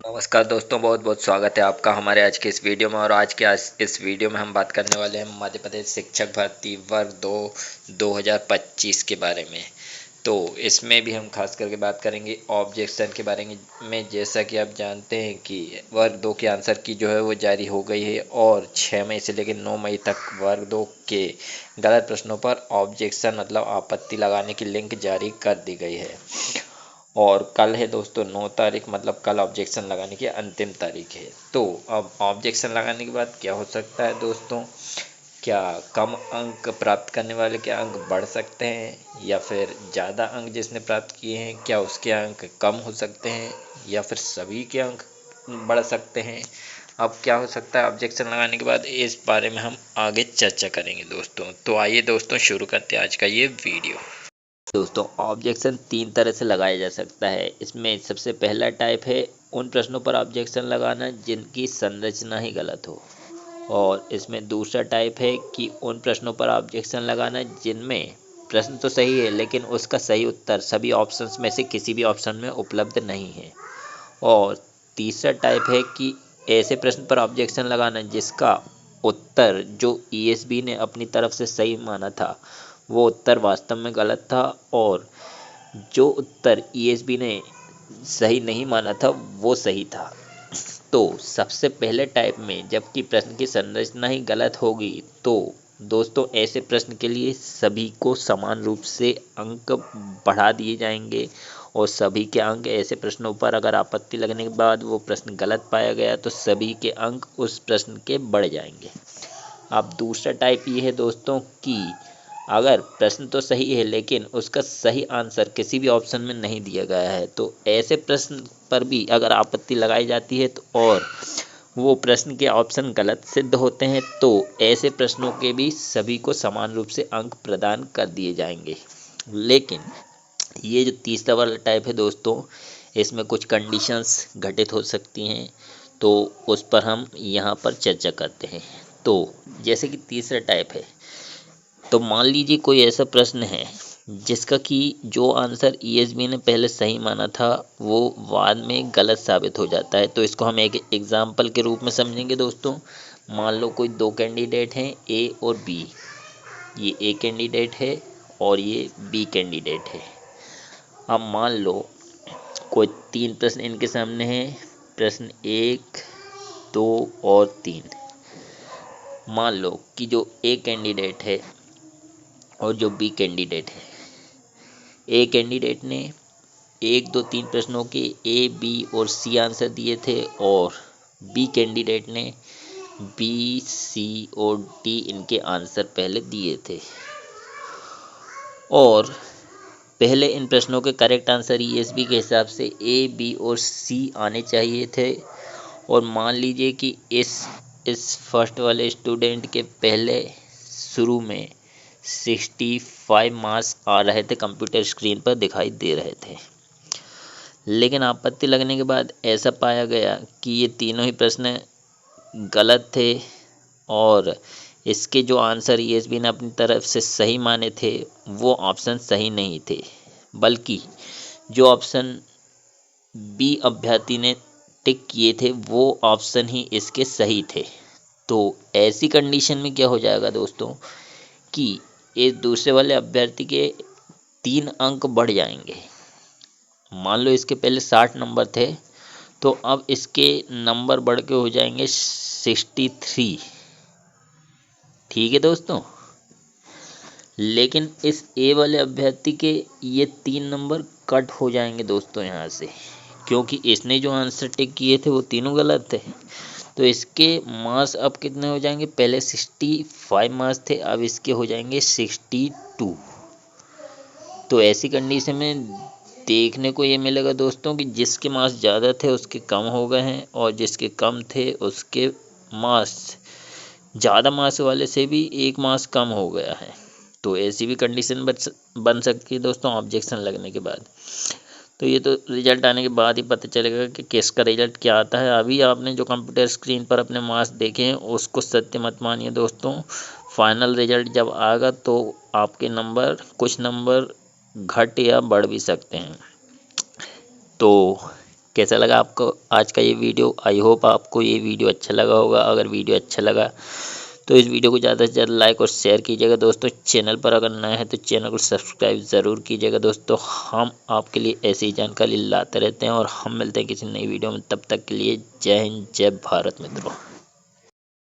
नमस्कार दोस्तों, बहुत बहुत स्वागत है आपका हमारे आज के इस वीडियो में। और आज इस वीडियो में हम बात करने वाले हैं मध्य प्रदेश शिक्षक भर्ती वर्ग 2025 के बारे में। तो इसमें भी हम खास करके बात करेंगे ऑब्जेक्शन के बारे में। जैसा कि आप जानते हैं कि वर्ग 2 के आंसर की जो है वो जारी हो गई है और 6 मई से लेकर 9 मई तक वर्ग 2 के गलत प्रश्नों पर ऑब्जेक्शन मतलब आपत्ति लगाने की लिंक जारी कर दी गई है। और कल है दोस्तों 9 तारीख, मतलब कल ऑब्जेक्शन लगाने की अंतिम तारीख है। तो अब ऑब्जेक्शन लगाने के बाद क्या हो सकता है दोस्तों? क्या कम अंक प्राप्त करने वाले के अंक बढ़ सकते हैं, या फिर ज़्यादा अंक जिसने प्राप्त किए हैं क्या उसके अंक कम हो सकते हैं, या फिर सभी के अंक बढ़ सकते हैं? अब क्या हो सकता है ऑब्जेक्शन लगाने के बाद, इस बारे में हम आगे चर्चा करेंगे दोस्तों। तो आइए दोस्तों शुरू करते हैं आज का ये वीडियो। दोस्तों, ऑब्जेक्शन 3 तरह से लगाया जा सकता है। इसमें सबसे पहला टाइप है उन प्रश्नों पर ऑब्जेक्शन लगाना जिनकी संरचना ही गलत हो। और इसमें दूसरा टाइप है कि उन प्रश्नों पर ऑब्जेक्शन लगाना जिनमें प्रश्न तो सही है लेकिन उसका सही उत्तर सभी ऑप्शंस में से किसी भी ऑप्शन में उपलब्ध नहीं है। और तीसरा टाइप है कि ऐसे प्रश्न पर ऑब्जेक्शन लगाना जिसका उत्तर जो ईएसबी ने अपनी तरफ से सही माना था वो उत्तर वास्तव में गलत था, और जो उत्तर ईएसबी ने सही नहीं माना था वो सही था। तो सबसे पहले टाइप में जबकि प्रश्न की संरचना ही गलत होगी तो दोस्तों ऐसे प्रश्न के लिए सभी को समान रूप से अंक बढ़ा दिए जाएंगे। और सभी के अंक, ऐसे प्रश्नों पर अगर आपत्ति लगने के बाद वो प्रश्न गलत पाया गया तो सभी के अंक उस प्रश्न के बढ़ जाएंगे। अब दूसरा टाइप ये है दोस्तों कि अगर प्रश्न तो सही है लेकिन उसका सही आंसर किसी भी ऑप्शन में नहीं दिया गया है तो ऐसे प्रश्न पर भी अगर आपत्ति लगाई जाती है तो और वो प्रश्न के ऑप्शन गलत सिद्ध होते हैं तो ऐसे प्रश्नों के भी सभी को समान रूप से अंक प्रदान कर दिए जाएंगे। लेकिन ये जो तीसरा वाला टाइप है दोस्तों, इसमें कुछ कंडीशंस घटित हो सकती हैं, तो उस पर हम यहाँ पर चर्चा करते हैं। तो जैसे कि तीसरा टाइप है, तो मान लीजिए कोई ऐसा प्रश्न है जिसका कि जो आंसर ईएसबी ने पहले सही माना था वो बाद में गलत साबित हो जाता है। तो इसको हम एक एग्जाम्पल के रूप में समझेंगे दोस्तों। मान लो कोई दो कैंडिडेट हैं, ए और बी। ये ए कैंडिडेट है और ये बी कैंडिडेट है। अब मान लो कोई तीन प्रश्न इनके सामने हैं, प्रश्न 1, 2 और 3। मान लो कि जो ए कैंडिडेट है और जो बी कैंडिडेट है, ए कैंडिडेट ने 1, 2, 3 प्रश्नों के ए, बी और सी आंसर दिए थे और बी कैंडिडेट ने बी, सी और डी इनके आंसर पहले दिए थे। और पहले इन प्रश्नों के करेक्ट आंसर ईएसबी के हिसाब से ए, बी और सी आने चाहिए थे। और मान लीजिए कि इस फर्स्ट वाले स्टूडेंट के पहले शुरू में 65 मार्क्स आ रहे थे, कंप्यूटर स्क्रीन पर दिखाई दे रहे थे। लेकिन आपत्ति लगने के बाद ऐसा पाया गया कि ये तीनों ही प्रश्न गलत थे और इसके जो आंसर ईएसबी ने अपनी तरफ से सही माने थे वो ऑप्शन सही नहीं थे, बल्कि जो ऑप्शन बी अभ्यर्थी ने टिक किए थे वो ऑप्शन ही इसके सही थे। तो ऐसी कंडीशन में क्या हो जाएगा दोस्तों कि इस दूसरे वाले अभ्यर्थी के 3 अंक बढ़ जाएंगे। मान लो इसके पहले 60 नंबर थे तो अब इसके नंबर बढ़ के हो जाएंगे 63। ठीक है दोस्तों, लेकिन इस ए वाले अभ्यर्थी के ये 3 नंबर कट हो जाएंगे दोस्तों यहाँ से, क्योंकि इसने जो आंसर टिक किए थे वो तीनों गलत थे। तो इसके मार्क्स अब कितने हो जाएंगे? पहले 65 मार्क्स थे, अब इसके हो जाएंगे 62। तो ऐसी कंडीशन में देखने को ये मिलेगा दोस्तों कि जिसके मार्क्स ज़्यादा थे उसके कम हो गए हैं और जिसके कम थे उसके मार्क्स ज़्यादा मार्क्स वाले से भी 1 मार्क्स कम हो गया है। तो ऐसी भी कंडीशन बन सकती है दोस्तों ऑब्जेक्शन लगने के बाद। तो ये तो रिजल्ट आने के बाद ही पता चलेगा कि किसका रिजल्ट क्या आता है। अभी आपने जो कंप्यूटर स्क्रीन पर अपने मार्क्स देखे हैं उसको सत्य मत मानिए दोस्तों। फाइनल रिजल्ट जब आएगा तो आपके नंबर, कुछ नंबर घट या बढ़ भी सकते हैं। तो कैसा लगा आपको आज का ये वीडियो। आई होप आपको ये वीडियो अच्छा लगा होगा। अगर वीडियो अच्छा लगा तो इस वीडियो को ज़्यादा से ज़्यादा लाइक और शेयर कीजिएगा दोस्तों। चैनल पर अगर नए हैं तो चैनल को सब्सक्राइब ज़रूर कीजिएगा दोस्तों। हम आपके लिए ऐसी जानकारी लाते रहते हैं और हम मिलते हैं किसी नई वीडियो में। तब तक के लिए जय हिंद, जय भारत मित्रों।